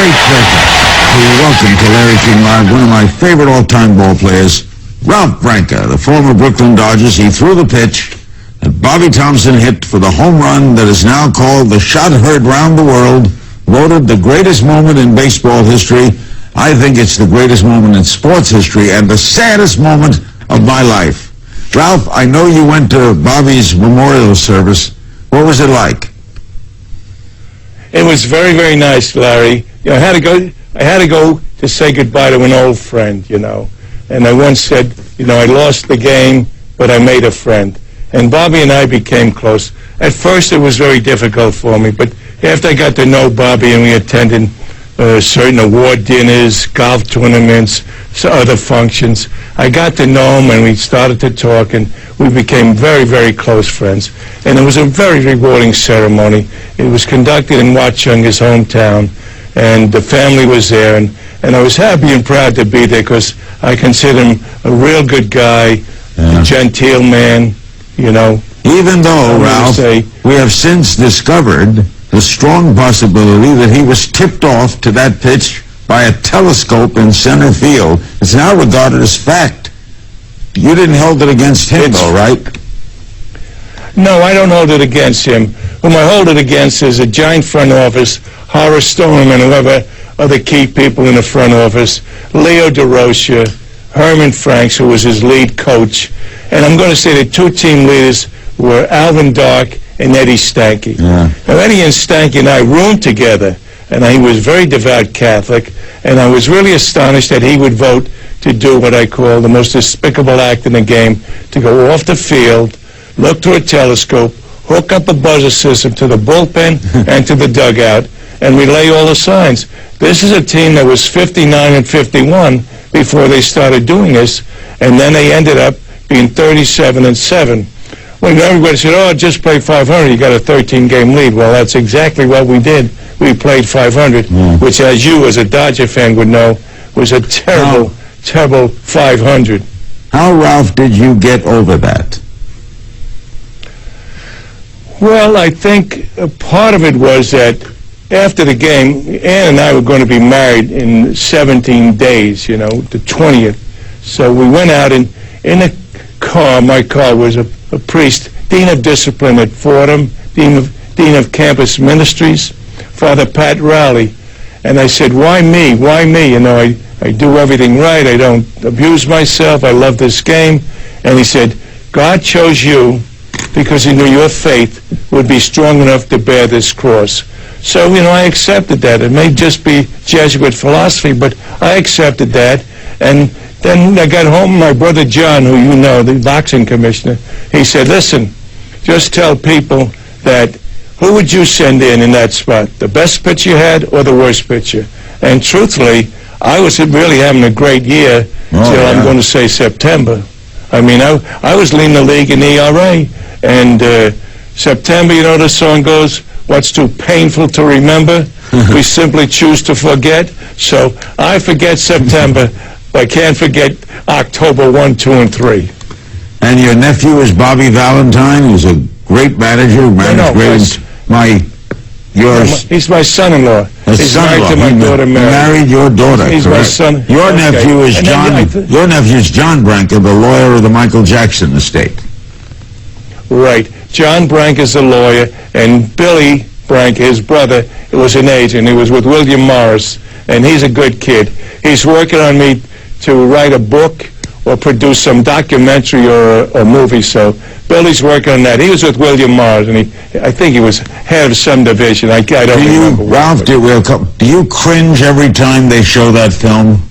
great pleasure to welcome to Larry King Live one of my favorite all-time ball players, Ralph Branca, the former Brooklyn Dodgers. He threw the pitch that Bobby Thompson hit for the home run that is now called the shot heard round the world, voted the greatest moment in baseball history. I think it's the greatest moment in sports history and the saddest moment of my life. Ralph, I know you went to Bobby's memorial service. What was it like? It was very, very nice, Larry. I had to go to say goodbye to an old friend, And I once said, I lost the game, but I made a friend. And Bobby and I became close. At first, it was very difficult for me, but after I got to know Bobby and we attended certain award dinners, golf tournaments, other functions, I got to know him and we started to talk and we became very, very close friends. And it was a very rewarding ceremony. It was conducted in Watchung, his hometown, and the family was there. And I was happy and proud to be there because I consider him a real good guy, a genteel man, Even though, Ralph, we have since discovered the strong possibility that he was tipped off to that pitch by a telescope in center field. It's now regarded as fact. You didn't hold it against him, though, right? No, I don't hold it against him. Whom I hold it against is a giant front office, Horace Storm and whoever other key people in the front office, Leo DeRocha, Herman Franks, who was his lead coach. And I'm going to say the two team leaders were Alvin Dark and Eddie Stanky. Yeah. Now, Eddie and Stanky and I roomed together, and he was very devout Catholic, and I was really astonished that he would vote to do what I call the most despicable act in the game, to go off the field, look through a telescope, hook up a buzzer system to the bullpen and to the dugout, and relay all the signs. This is a team that was 59 and 51 before they started doing this, and then they ended up being 37 and 7. When everybody said, "Oh, just play 500, you got a 13-game lead." Well, that's exactly what we did. We played 500, which, as you, as a Dodger fan, would know, was a terrible, terrible 500. How, Ralph, did you get over that? Well, I think part of it was that after the game, Ann and I were going to be married in 17 days, the 20th. So we went out in a car. My car was a priest, Dean of Discipline at Fordham, Dean of Campus Ministries, Father Pat Rowley. And I said, why me? Why me? I do everything right. I don't abuse myself. I love this game. And he said, God chose you because he knew your faith would be strong enough to bear this cross. So, I accepted that. It may just be Jesuit philosophy, but I accepted that. And then I got home, my brother John, who you know, the boxing commissioner, he said, listen, just tell people that who would you send in that spot, the best pitcher you had or the worst pitcher? And truthfully, I was really having a great year till I'm going to say September. I mean, I was leading the league in ERA. And September, the song goes, what's too painful to remember? We simply choose to forget. So I forget September. I can't forget October 1, 2, and 3. And your nephew is Bobby Valentine, who's a great manager. He's my son-in-law. He's married to my daughter, Mary. Married your daughter, He's correct? my son. Your nephew is John. Your nephew is John Branca, the lawyer of the Michael Jackson estate. Right. John Branca is a lawyer, and Billy Branca, his brother, was an agent. He was with William Morris, and he's a good kid. He's working on me to write a book or produce some documentary or a movie. So Billy's working on that. He was with William Morris, and I think he was head of some division. I don't remember. Ralph, do you cringe every time they show that film?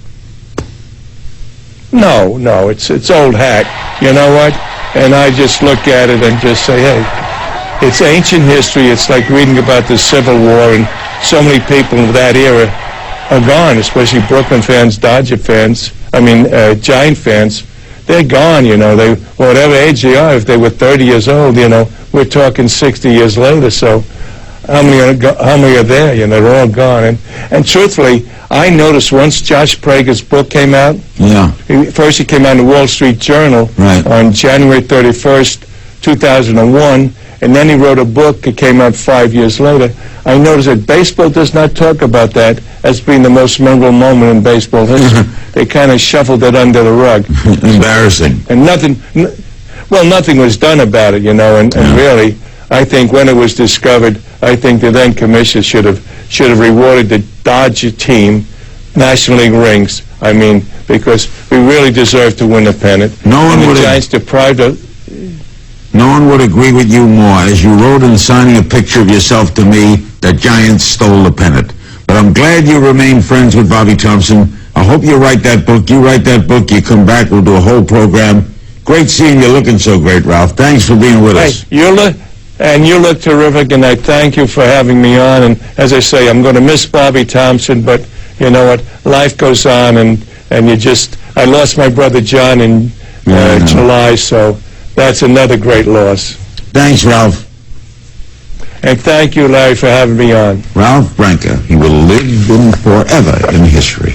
No, it's old hat. You know what? And I just look at it and just say, hey, it's ancient history. It's like reading about the Civil War, and so many people of that era are gone, especially Brooklyn fans, Dodger fans, Giant fans. They're gone, they, whatever age they are. If they were 30 years old, we're talking 60 years later. So how many are there? They're all gone. And truthfully, I noticed once Josh Prager's book came out, first he came out in the Wall Street Journal on January 31st, 2001, and then he wrote a book. It came out 5 years later. I noticed that baseball does not talk about that as being the most memorable moment in baseball history. They kind of shuffled it under the rug. Embarrassing. And nothing was done about it, and really, I think when it was discovered, I think the then commissioner should have rewarded the Dodger team National League rings. I mean, because we really deserved to win the pennant. No one would agree with you more, as you wrote in signing a picture of yourself to me that Giants stole the pennant. But I'm glad you remain friends with Bobby Thompson. I hope you write that book. You write that book, you come back, we'll do a whole program. Great seeing you looking so great, Ralph. Thanks for being with us. You look terrific, and I thank you for having me on. And as I say, I'm going to miss Bobby Thompson, but you know what? Life goes on, and I lost my brother John in July, so that's another great loss. Thanks, Ralph. And thank you, Larry, for having me on. Ralph Branca. He will live forever in history.